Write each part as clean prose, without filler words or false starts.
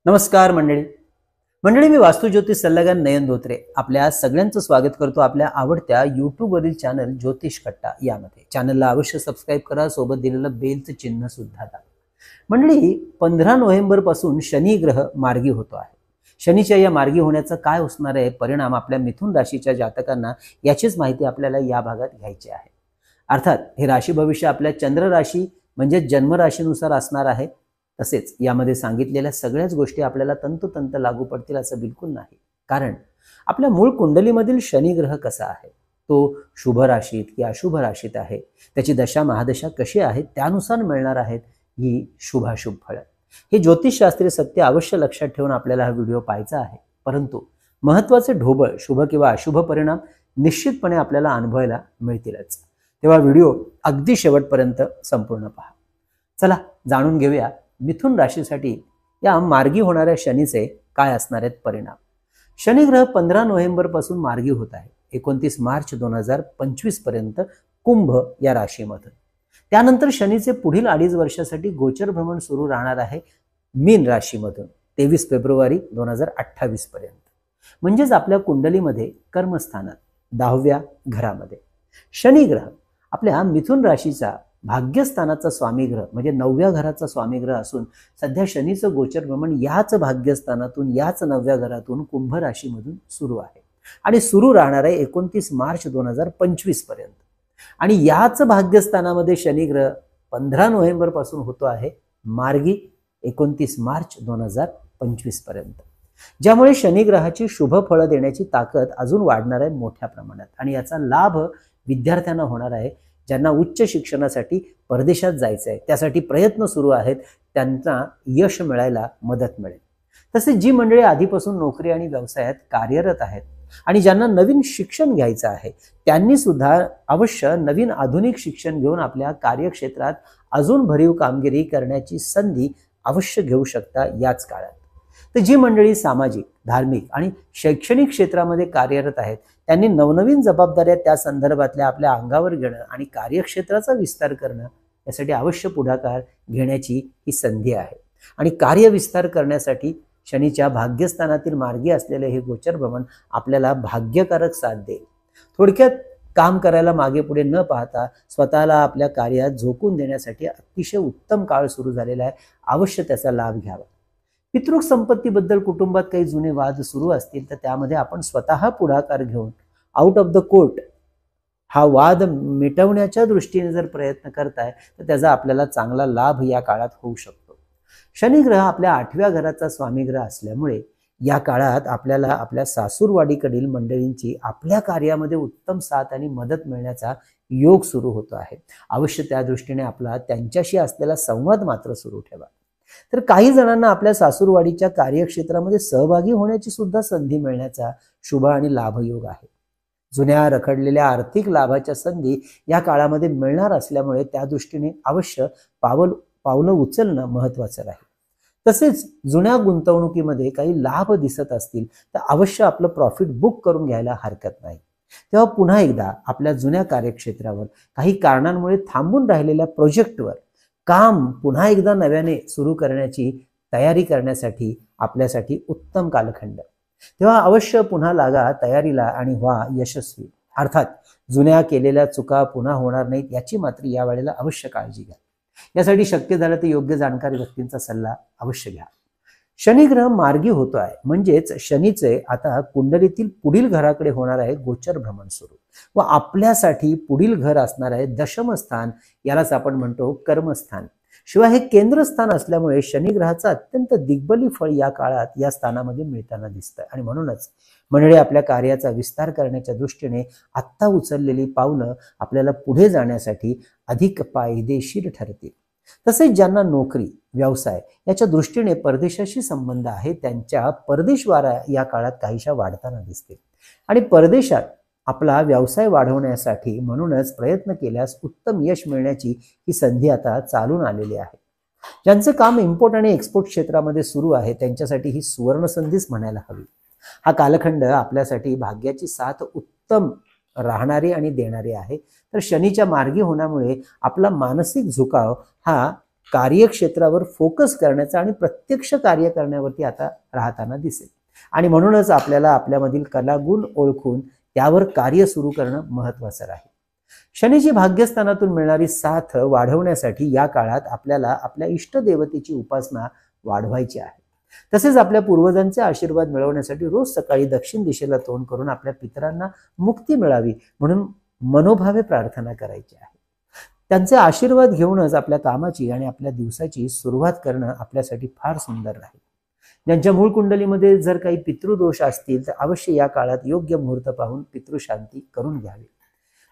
नमस्कार मंडळी. मी वास्तू ज्योतिष सल्लागार नयन धोत्रे आपल्या सगळ्यांचं स्वागत करतो आपल्या आवडत्या YouTube वरील चॅनल ज्योतिष कट्टा यामध्ये. चॅनलला अवश्य सबस्क्राईब करा, सोबत दिलेलं बेलचं चिन्ह सुद्धा दाबा. मंडळी, 15 नोव्हेंबर पासून शनी ग्रह मार्गी होतो आहे. शनीच्या या मार्गी होण्याचा काय असणार आहे परिणाम आपल्या मिथुन राशीच्या जातकांना याचीच माहिती आपल्याला या भागात घ्यायची आहे. अर्थात हे राशी भविष्य आपल्या चंद्र राशी म्हणजे जन्म राशीनुसार असणार आहे. तसेच यामध्ये सांगितलेल्या सगळ्याच गोष्टी आपल्याला तंतोतंत लागू पडतील असं बिलकुल नाही. कारण आपल्या मूळ कुंडलीमधील शनी ग्रह कसा आहे, तो शुभ राशीत की अशुभ राशीत आहे, त्याची दशा महादशा कशी आहे त्यानुसार मिळणार आहेत ही शुभाशुभ फळं. हे ज्योतिषशास्त्रीय सत्य अवश्य लक्षात ठेवून आपल्याला हा व्हिडिओ पाहायचा आहे. परंतु महत्त्वाचे ढोबळ शुभ किंवा अशुभ परिणाम निश्चितपणे आपल्याला अनुभवायला मिळतीलच. तेव्हा व्हिडिओ अगदी शेवटपर्यंत संपूर्ण पहा. चला जाणून घेऊया मिथुन राशीसाठी या मार्गी होणाऱ्या शनीचे काय असणार आहेत परिणाम. शनी ग्रह 15 नोव्हेंबर पासून मार्गी होत आहे. 29 मार्च 2025 पर्यंत कुंभ या राशीमध्ये. त्यानंतर शनीचे पुढील 2.5 वर्षासाठी गोचर भ्रमण सुरू राहणार आहे मीन राशीमधून 23 फेब्रुवारी 2028 पर्यंत. म्हणजेच आपल्या कुंडलीमध्ये कर्मस्थानात 10व्या घरामध्ये शनी ग्रह आपल्या मिथुन राशीचा भाग्यस्थानाचा स्वामी ग्रह म्हणजे 9व्या घराचा स्वामी ग्रह असून सध्या शनीचं गोचर भ्रमण याच भाग्यस्थानातून याच 9व्या घरातून कुंभ राशीमधून सुरू आहे आणि सुरू राहणार आहे 29 मार्च 2025 पर्यंत. आणि याच भाग्यस्थानामध्ये शनी ग्रह 15 नोव्हेंबर पासून होतो आहे मार्गी 29 मार्च 2025 पर्यंत. ज्यामुळे शनी ग्रहाची शुभ फळं देण्याची ताकद अजून वाढणार आहे मोठ्या प्रमाणात आणि याचा लाभ विद्यार्थ्यांना होणार आहे. ज्यांना उच्च शिक्षणासाठी परदेशात जायचं आहे त्यासाठी प्रयत्न सुरू आहेत त्यांना यश मिळायला मदत मिळेल. तसेच जी मंडळी आधीपासून नोकरी आणि व्यवसायात कार्यरत आहेत आणि ज्यांना नवीन शिक्षण घ्यायचं आहे त्यांनी सुद्धा अवश्य नवीन आधुनिक शिक्षण घेऊन आपल्या कार्यक्षेत्रात अजून भरीव कामगिरी करण्याची संधी अवश्य घेऊ शकता याच काळात. तर जी मंडळी सामाजिक, धार्मिक आणि शैक्षणिक क्षेत्रामध्ये कार्यरत आहेत त्यांनी नवनवीन जबाबदाऱ्या त्या संदर्भातल्या आपल्या अंगावर घेणं आणि कार्यक्षेत्राचा विस्तार करणं यासाठी अवश्य पुढाकार घेण्याची ही संधी आहे. आणि कार्यविस्तार करण्यासाठी शनीच्या भाग्यस्थानातील मार्गी असलेले हे गोचर भ्रमण आपल्याला भाग्यकारक साथ देईल. थोडक्यात काम करायला मागे पुढे न पाहता स्वतःला आपल्या कार्यात झोकून देण्यासाठी अतिशय उत्तम काळ सुरू झालेला आहे. अवश्य त्याचा लाभ घ्यावा. पितृक संपत्तीबद्दल कुटुंबात काही जुने वाद सुरू असतील तर त्यामध्ये आपण स्वतः पुढाकार घेऊन आउट ऑफ द कोर्ट हा वाद मिटवण्याच्या दृष्टीने जर प्रयत्न करताय तर त्याचा आपल्याला चांगला लाभ या काळात होऊ शकतो. शनी ग्रह आपल्या 8व्या घराचा स्वामी ग्रह असल्यामुळे या काळात आपल्याला आपल्या सासूरवाडीकडील मंडळींची आपल्या कार्यामध्ये उत्तम साथ आणि मदत मिळण्याचा योग सुरू होतो आहे. अवश्य त्या दृष्टीने आपला त्यांच्याशी असलेला संवाद मात्र सुरू ठेवा. तर काही जणांना आपल्या सासूरवाडीच्या कार्यक्षेत्रामध्ये सहभागी होण्याची सुद्धा संधी मिळण्याचा शुभ आणि लाभयोग आहे. जुन्या रखडलेल्या आर्थिक लाभाच्या संधी या काळामध्ये मिळणार असल्यामुळे त्या दृष्टीने अवश्य पावलं उचलणं महत्त्वाचं राहील. तसेच जुन्या गुंतवणुकीमध्ये काही लाभ दिसत असतील तर अवश्य आपलं प्रॉफिट बुक करून घ्यायला हरकत नाही. तेव्हा पुन्हा एकदा आपल्या जुन्या कार्यक्षेत्रावर काही कारणांमुळे थांबून राहिलेल्या प्रोजेक्टवर काम पुन्हा एकदा नव्याने सुरू करण्याची तयारी करण्यासाठी आपल्यासाठी उत्तम कालखंड. तेव्हा अवश्य पुन्हा लागा तयारीला आणि व्हा यशस्वी. अर्थात जुन्या केलेल्या चुका पुन्हा होणार नाहीत याची मात्र या वेळेला अवश्य काळजी घ्या. यासाठी शक्य झालं तर योग्य जाणकार व्यक्तींचा सल्ला अवश्य घ्या. शनी ग्रह मार्गी होतो आहे म्हणजेच शनीचे आता कुंडलीतील पुढील घराकडे होणार आहे गोचर भ्रमण सुरू व आपल्यासाठी पुढील घर असणार आहे दशमस्थान, यालाच आपण म्हणतो कर्मस्थान. शिवाय हे केंद्रस्थान असल्यामुळे शनी ग्रहाचा अत्यंत दिग्बली फळ या काळात या स्थानामध्ये मिळताना दिसतं आणि म्हणूनच मंडळी आपल्या कार्याचा विस्तार करण्याच्या दृष्टीने आत्ता उचललेली पावलं आपल्याला पुढे जाण्यासाठी अधिक फायदेशीर ठरतील. तसेच ज्यांना नोकरी, व्यवसाय याच्या दृष्टीने परदेशाशी संबंध आहे त्यांच्या परदेशवारा या काळात काहीशा वाढताना दिसतील आणि परदेशात आपला व्यवसाय वाढवण्यासाठी म्हणूनच प्रयत्न केल्यास उत्तम यश मिळण्याची ही संधी आता चालून आलेली आहे. ज्यांचं काम इम्पोर्ट आणि एक्सपोर्ट क्षेत्रामध्ये सुरू आहे त्यांच्यासाठी ही सुवर्ण संधीच म्हणायला हवी. हा कालखंड आपल्यासाठी भाग्याची साथ उत्तम राहणारी आणि देणारी आहे. तर शनीच्या मार्गी होण्यामुळे आपला मानसिक झुकाव हा कार्यक्षेत्रावर फोकस करण्याचा आणि प्रत्यक्ष कार्य करण्यावरती आता राहताना दिसेल. आणि म्हणूनच आपल्याला आपल्यामधील कलागुण ओळखून त्यावर कार्य सुरू करणं महत्त्वाचं राहील. शनीची भाग्यस्थानातून मिळणारी साथ वाढवण्यासाठी या काळात आपल्याला आपल्या इष्टदेवतेची उपासना वाढवायची आहे. तसेच आपल्या पूर्वजांचे आशीर्वाद मिळवण्यासाठी रोज सकाळी दक्षिण दिशेला तोंड करून आपल्या पितरांना मुक्ती मिळावी म्हणून मनोभावे प्रार्थना करायची आहे. त्यांचे आशीर्वाद घेऊनच आपल्या कामाची आणि आपल्या दिवसाची सुरुवात करणं आपल्यासाठी फार सुंदर राहील. ज्यांच्या मूळ कुंडलीमध्ये जर काही पितृदोष असतील तर अवश्य या काळात योग्य मुहूर्त पाहून पितृशांती करून घ्यावी.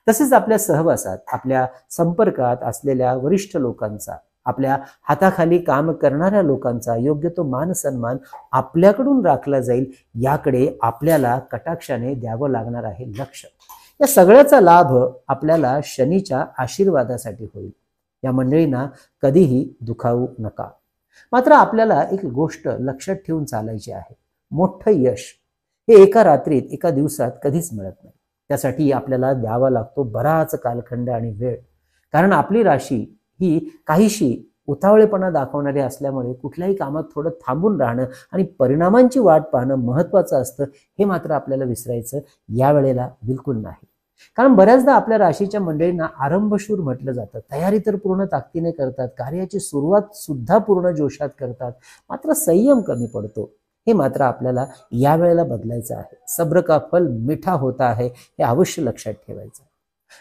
तसेच आपल्या सहवासात, आपल्या संपर्कात असलेल्या वरिष्ठ लोकांचा, आपल्या हाताखाली काम करणाऱ्या लोकांचा योग्य तो मान सन्मान आपल्याकडून राखला जाईल याकडे आपल्याला कटाक्षाने द्यावं लागणार आहे लक्ष. या सगळ्याचा लाभ आपल्याला शनीच्या आशीर्वादासाठी होईल. या मंडळींना कधीही दुखावू नका. मात्र आपल्याला एक गोष्ट लक्षात ठेवून चालायची आहे. मोठं यश हे एका रात्रीत, एका दिवसात कधीच मिळत नाही. त्यासाठी आपल्याला द्यावा लागतो बराच कालखंड आणि वेळ. कारण आपली राशी ही काहीशी उतावळेपणा दाखवणारी असल्यामुळे कुठल्याही कामात थोडं थांबून राहणं आणि परिणामांची वाट पाहणं महत्त्वाचं असतं, हे मात्र आपल्याला विसरायचं यावेळेला बिलकुल नाही. कारण बऱ्याचदा आपल्या राशीच्या मंडळींना आरंभशूर म्हटलं जातं. तयारी तर पूर्ण ताकदीने करतात, कार्याची सुरुवात सुद्धा पूर्ण जोशात करतात, मात्र संयम कमी पडतो. हे मात्र आपल्याला यावेळेला बदलायचं आहे. सब्र का फल मिठा होता है हे अवश्य लक्षात ठेवायचं.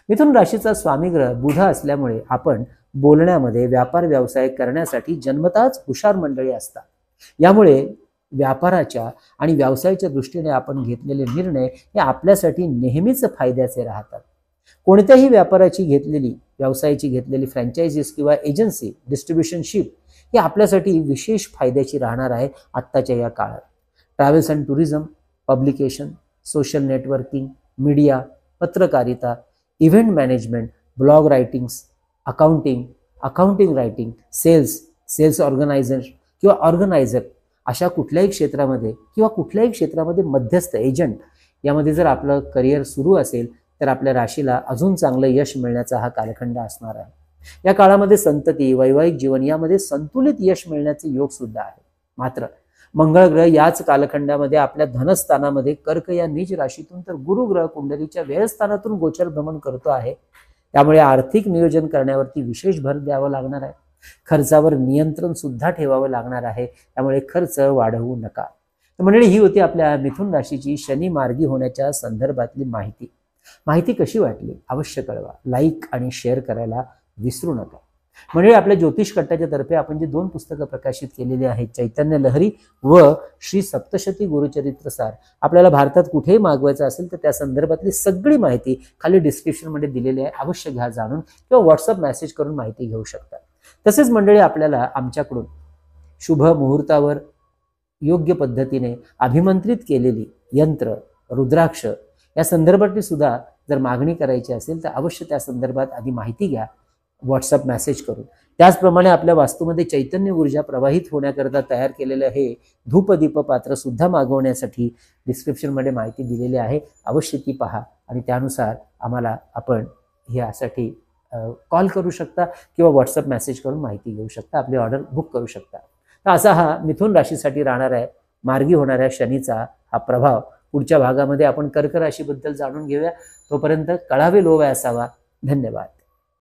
मिथुन राशीचा स्वामीग्रह बुध असल्यामुळे आपण बोलण्यामध्ये, व्यापार व्यवसाय करण्यासाठी जन्मताच हुशार मंडळी असतात. यामुळे व्यापाराच्या आणि व्यवसायाच्या दृष्टीने आपण घेतलेले निर्णय हे आपल्यासाठी नेहमीच फायद्याचे राहतात. कोणत्याही व्यापाराची घेतलेली, व्यवसायाची घेतलेली फ्रँचायझीस किंवा एजन्सी, डिस्ट्रीब्युशनशिप ही आपल्यासाठी विशेष फायद्याची राहणार आहे आत्ताच्या या काळात. Travels and tourism, publication, social networking, media, पत्रकारिता, event management, blog writings, accounting writing, sales organizer अशा कुठल्याही क्षेत्रामध्ये मध्यस्थ एजंट यामध्ये जर आपलं करिअर सुरू असेल तर आपल्या राशीला अजून चांगलं यश मिळण्याचा हा कालखंड असणार आहे. या काळामध्ये संतती, वैवाहिक जीवन यामध्ये संतुलित यश मिळण्याचे योग सुद्धा आहे. मात्र मंगळ ग्रह याच कालखंडामध्ये आपल्या धनस्थानामध्ये कर्क या नीच राशीतून तर गुरु ग्रह कुंडलीच्या व्ययस्थानातून गोचर भ्रमण करतो आहे. त्यामुळे आर्थिक नियोजन करण्यावरती विशेष भर द्यावा लागणार आहे. खर्चावर नियंत्रण सुद्धा ठेवावं लागणार आहे. त्यामुळे खर्च वाढवू नका. मंडळी, ही होती आपल्या मिथुन राशीची शनी मार्गी होण्याच्या संदर्भातली माहिती कशी वाटली अवश्य कळवा. लाईक आणि शेअर करायला विसरू नका. म्हणजे आपल्या ज्योतिष कट्टाच्या तर्फे आपण जी 2 पुस्तकं प्रकाशित केलेली आहेत, चैतन्य लहरी व श्री सप्तशती गुरुचरित्र सार, आपल्याला भारतात कुठेही मागवायचं असेल तर त्या संदर्भातली सगळी माहिती खाली डिस्क्रिप्शनमध्ये दिलेली आहे. अवश्य घ्या जाणून किंवा व्हॉट्सअप मेसेज करून माहिती घेऊ शकता. तसेच मंडळी, आपल्याला आमच्याकडून शुभ मुहूर्तावर योग्य पद्धतीने अभिमंत्रित केलेली यंत्र, रुद्राक्ष या संदर्भातली सुद्धा जर मागणी करायची असेल तर अवश्य त्या संदर्भात आधी माहिती घ्या व्हॉट्सअप मेसेज करून. त्याचप्रमाणे आपल्या वास्तूमध्ये चैतन्य ऊर्जा प्रवाहित होण्याकरता तयार केलेलं हे धूपदीप पात्र सुद्धा मागवण्यासाठी डिस्क्रिप्शनमध्ये माहिती दिलेली आहे. अवश्य ती पहा आणि त्यानुसार आम्हाला आपण ह्यासाठी कॉल करू शकता किंवा व्हॉट्सअप मेसेज करून माहिती घेऊ शकता, आपली ऑर्डर बुक करू शकता. तर असा हा मिथुन राशीसाठी राहणार आहे मार्गी होणाऱ्या शनीचा हा प्रभाव. पुढच्या भागामध्ये आपण कर्क राशीबद्दल जाणून घेऊया. तोपर्यंत कळावे लोभ असावा. धन्यवाद.